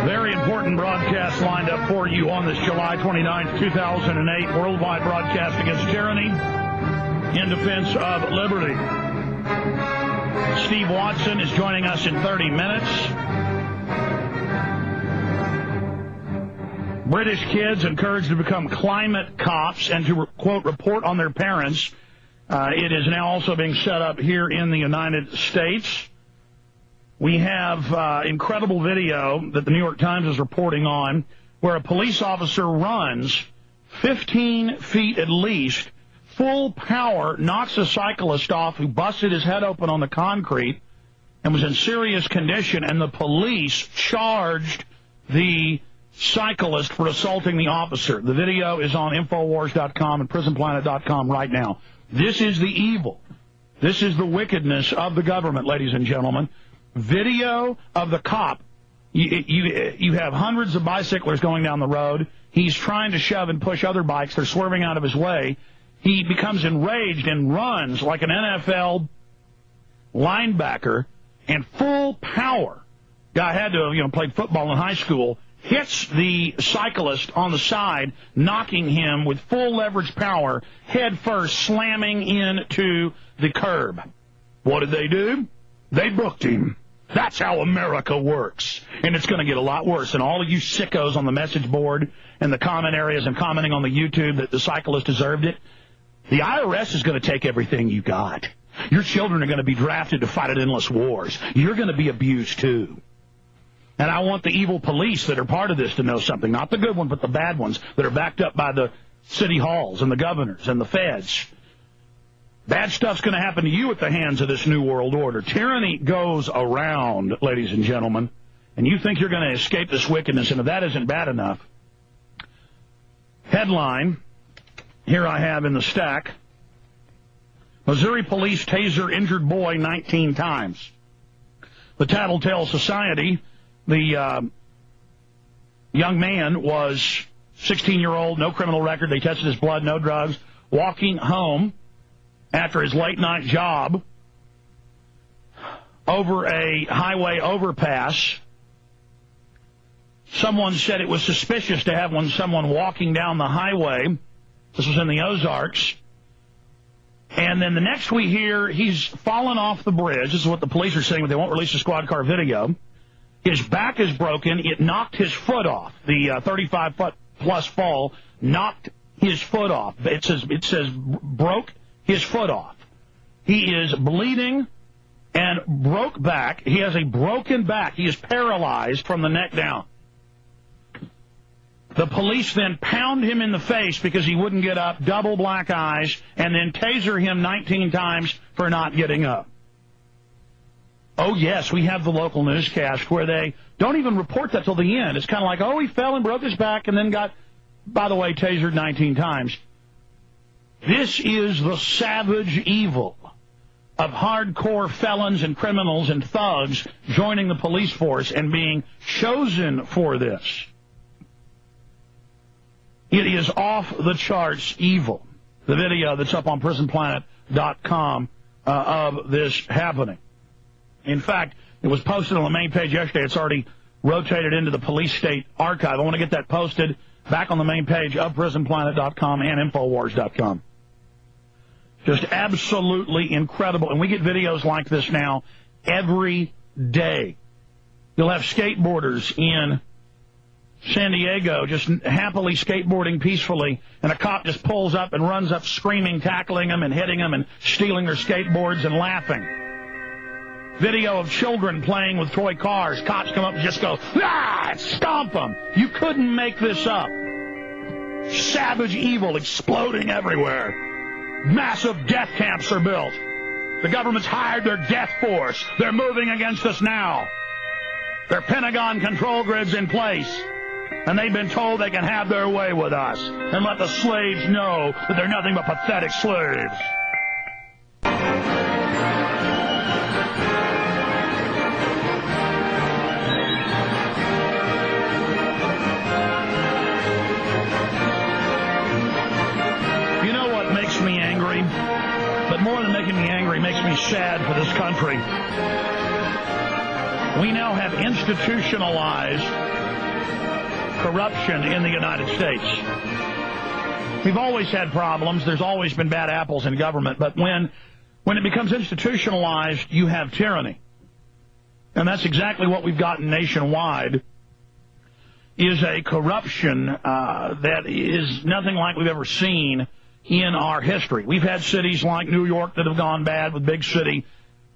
Very important broadcast lined up for you on this July 29th, 2008, worldwide broadcast against tyranny in defense of liberty. Steve Watson is joining us in 30 minutes. British kids encouraged to become climate cops and to, quote, report on their parents. It is now also being set up here in the United States. We have incredible video that the New York Times is reporting on where a police officer runs 15 feet at least, full power, knocks a cyclist off who busted his head open on the concrete and was in serious condition, and the police charged the cyclist for assaulting the officer. The video is on Infowars.com and PrisonPlanet.com right now. This is the evil. This is the wickedness of the government, ladies and gentlemen. Video of the cop. You have hundreds of bicyclers going down the road. He's trying to shove and push other bikes. They're swerving out of his way. He becomes enraged and runs like an NFL linebacker and full power. Guy had to have, played football in high school. Hits the cyclist on the side, knocking him with full leverage power, head first, slamming into the curb. What did they do? They booked him. That's how America works. And it's going to get a lot worse. And all of you sickos on the message board and the comment areas and commenting on the YouTube that the cyclist deserved it, the IRS is going to take everything you got. Your children are going to be drafted to fight at endless wars. You're going to be abused, too. And I want the evil police that are part of this to know something. Not the good ones, but the bad ones that are backed up by the city halls and the governors and the feds. Bad stuff's going to happen to you at the hands of this new world order. Tyranny goes around, ladies and gentlemen. And you think you're going to escape this wickedness, and if that isn't bad enough. Headline, here I have in the stack. Missouri police taser injured boy 19 times. The Tattletale Society. The young man was 16-year-old, no criminal record. They tested his blood, no drugs. Walking home after his late-night job over a highway overpass. Someone said it was suspicious to have someone walking down the highway. This was in the Ozarks. And then the next we hear, he's fallen off the bridge. This is what the police are saying, but they won't release the squad car video. His back is broken. It knocked his foot off. The 35-foot-plus fall knocked his foot off. It says broke his foot off. He is bleeding and broke back. He has a broken back. He is paralyzed from the neck down. The police then pound him in the face because he wouldn't get up, double black eyes, and then taser him 19 times for not getting up. Oh, yes, we have the local newscast where they don't even report that till the end. It's kind of like, oh, he fell and broke his back and then got, by the way, tasered 19 times. This is the savage evil of hardcore felons and criminals and thugs joining the police force and being chosen for this. It is off the charts evil. The video that's up on PrisonPlanet.com of this happening. In fact, it was posted on the main page yesterday. It's already rotated into the police state archive. I want to get that posted back on the main page of PrisonPlanet.com and Infowars.com. Just absolutely incredible. And we get videos like this now every day. You'll have skateboarders in San Diego just happily skateboarding peacefully, and a cop just pulls up and runs up screaming, tackling them and hitting them and stealing their skateboards and laughing. Video of children playing with toy cars. Cops come up and just go, ah, stomp them. You couldn't make this up. Savage evil exploding everywhere. Massive death camps are built. The government's hired their death force. They're moving against us now. Their Pentagon control grid's in place. And they've been told they can have their way with us and let the slaves know that they're nothing but pathetic slaves. You know what makes me angry? But more than making me angry, makes me sad for this country. We now have institutionalized corruption in the United States. We've always had problems. There's always been bad apples in government. But when it becomes institutionalized, you have tyranny. And that's exactly what we've gotten nationwide, is a corruption that is nothing like we've ever seen in our history. We've had cities like New York that have gone bad with big city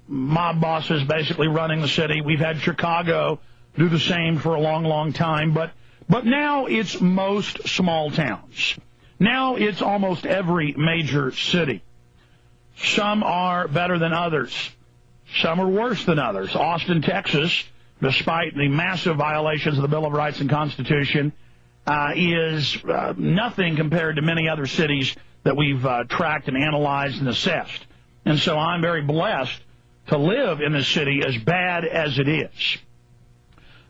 mob bosses basically running the city. We've had Chicago do the same for a long, long time. But now it's most small towns. Now it's almost every major city. Some are better than others. Some are worse than others. Austin, Texas, despite the massive violations of the Bill of Rights and Constitution, is nothing compared to many other cities that we've tracked and analyzed and assessed. And so I'm very blessed to live in this city, as bad as it is.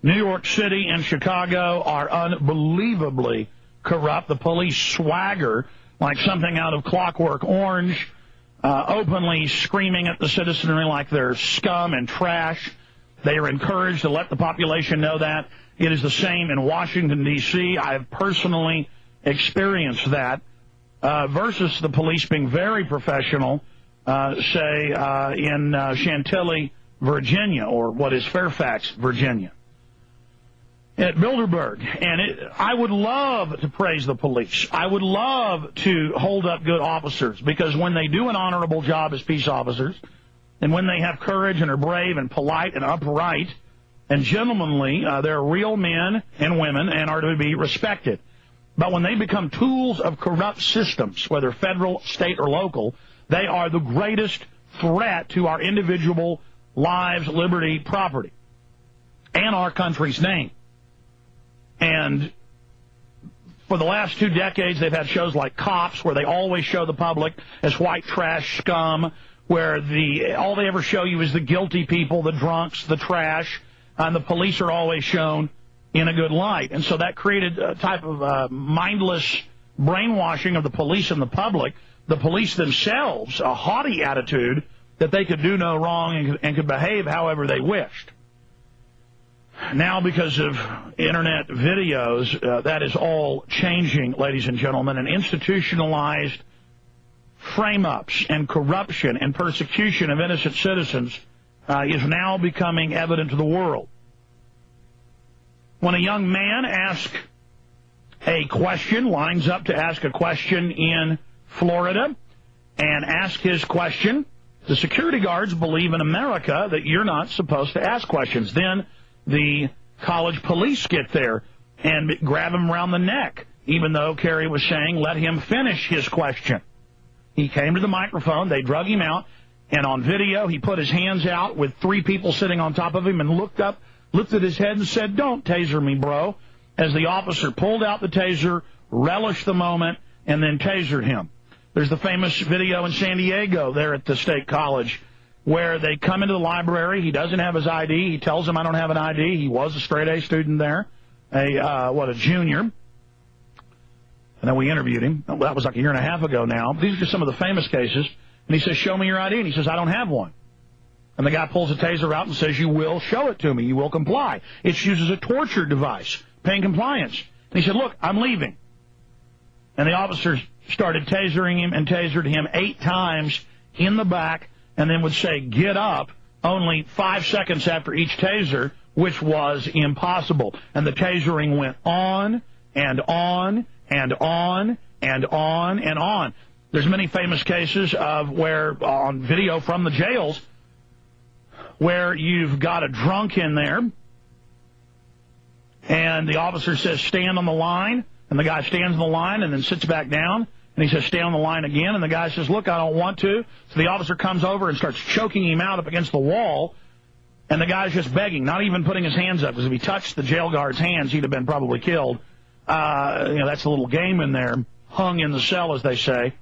New York City and Chicago are unbelievably corrupt. The police swagger like something out of Clockwork Orange, openly screaming at the citizenry like they're scum and trash. They are encouraged to let the population know that. It is the same in Washington, D.C. I have personally experienced that, versus the police being very professional, say, in Chantilly, Virginia, or what is Fairfax, Virginia, at Bilderberg. And I would love to praise the police. I would love to hold up good officers, because when they do an honorable job as peace officers, and when they have courage and are brave and polite and upright and gentlemanly, they're real men and women and are to be respected. But when they become tools of corrupt systems, whether federal, state, or local, they are the greatest threat to our individual lives, liberty, property, and our country's name. And for the last 2 decades, they've had shows like Cops, where they always show the public as white trash scum, where all they ever show you is the guilty people, the drunks, the trash, and the police are always shown in a good light. And so that created a type of mindless brainwashing of the police and the public. The police themselves, a haughty attitude that they could do no wrong and could behave however they wished. Now, because of Internet videos, that is all changing, ladies and gentlemen, and institutionalized frame-ups and corruption and persecution of innocent citizens is now becoming evident to the world. When a young man asks a question, lines up to ask a question in Florida, and asks his question, the security guards believe in America that you're not supposed to ask questions. Then the college police get there and grab him around the neck, even though Kerry was saying, let him finish his question. He came to the microphone, they drug him out, and on video he put his hands out with 3 people sitting on top of him and looked up, lifted his head and said, "Don't taser me, bro," as the officer pulled out the taser, relished the moment, and then tasered him. There's the famous video in San Diego there at the State College where they come into the library. He doesn't have his ID. He tells them, "I don't have an ID." He was a straight-A student there, a junior. And then we interviewed him. That was like a year and a half ago now. These are just some of the famous cases. And he says, "Show me your ID." And he says, "I don't have one." And the guy pulls a taser out and says, "You will show it to me. You will comply." It's used as a torture device, paying compliance. And he said, "Look, I'm leaving." And the officers started tasering him and tasered him 8 times in the back, and then would say, "Get up," only 5 seconds after each taser, which was impossible. And the tasering went on and on and on and on and on. There's many famous cases of where, on video from the jails, where you've got a drunk in there, and the officer says, "Stand on the line," and the guy stands on the line and then sits back down, and he says, "Stay on the line again," and the guy says, "Look, I don't want to." So the officer comes over and starts choking him out up against the wall, and the guy's just begging, not even putting his hands up, because if he touched the jail guard's hands, he'd have been probably killed. That's a little game in there, hung in the cell, as they say,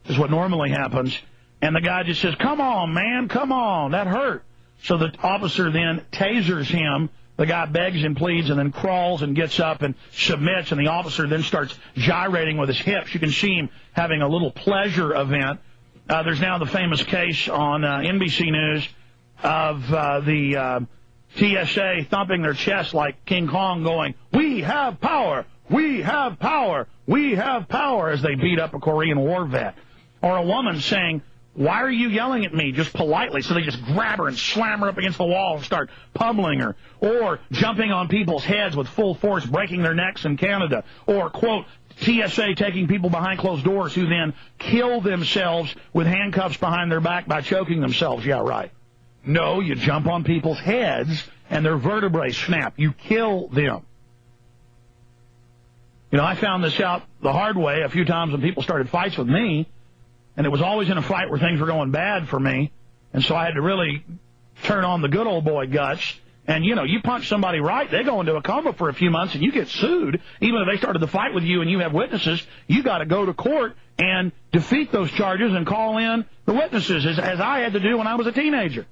is what normally happens. And the guy just says, "Come on, man, come on, that hurt." So the officer then tasers him. The guy begs and pleads and then crawls and gets up and submits, and the officer then starts gyrating with his hips. You can see him having a little pleasure event. There's now the famous case on NBC News of the TSA thumping their chest like King Kong, going, "We we have power, we have power, we have power, as they beat up a Korean War vet. Or a woman saying, why are you yelling at me, just politely? So they just grab her and slam her up against the wall and start pummeling her. Or jumping on people's heads with full force, breaking their necks in Canada. Or, quote, TSA taking people behind closed doors who then kill themselves with handcuffs behind their back by choking themselves. Yeah, right. No, you jump on people's heads and their vertebrae snap. You kill them. You know, I found this out the hard way a few times when people started fights with me, and it was always in a fight where things were going bad for me, and so I had to really turn on the good old boy guts. And, you know, you punch somebody right, they go into a coma for a few months, and you get sued. Even if they started the fight with you and you have witnesses, you got to go to court and defeat those charges and call in the witnesses, as I had to do when I was a teenager.